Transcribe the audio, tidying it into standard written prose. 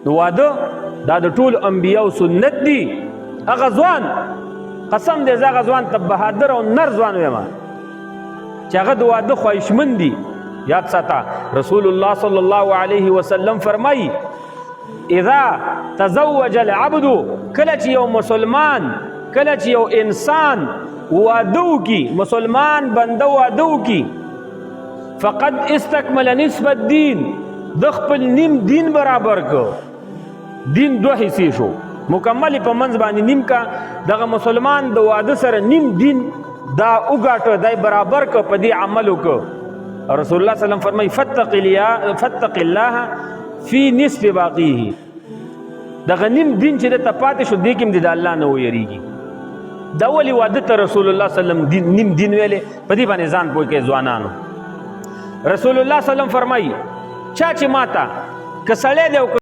نو واده دا د ټول انبیاء سنت دی. هغه ځوان قسم دې زغه ځوان ته بهادر او نر ځوان ویما چې هغه د واده خواهشمند دي. یاد ساته رسول الله صلی الله علیه وسلم فرمایي اذا تزوج العبد، کله چې یو مسلمان، کله چې یو انسان واده وکي، مسلمان بنده واده وکي، فقد استکمل نصف الدین، د خپل نیم دین برابر کو. دین دو حصے شو، مکمل په منځ باندې نیم کا. دغه مسلمان د واده سره نیم دین دا وګاټه، دای برابر کو، په دې عمل وکړو. رسول الله صلی الله علیه وسلم فرمایي فتق الله فی نصف باقیه، دغه نیم دین چې د پاتې شو دې کې د الله نه ویریږي. دا ولی واده ته رسول الله صلی الله علیه وسلم نیم دین ویلې، په دې باندې ځان پوه کې ځوانانو. رسول الله صلی الله علیه وسلم فرمایي چا چې ماته که سړی دی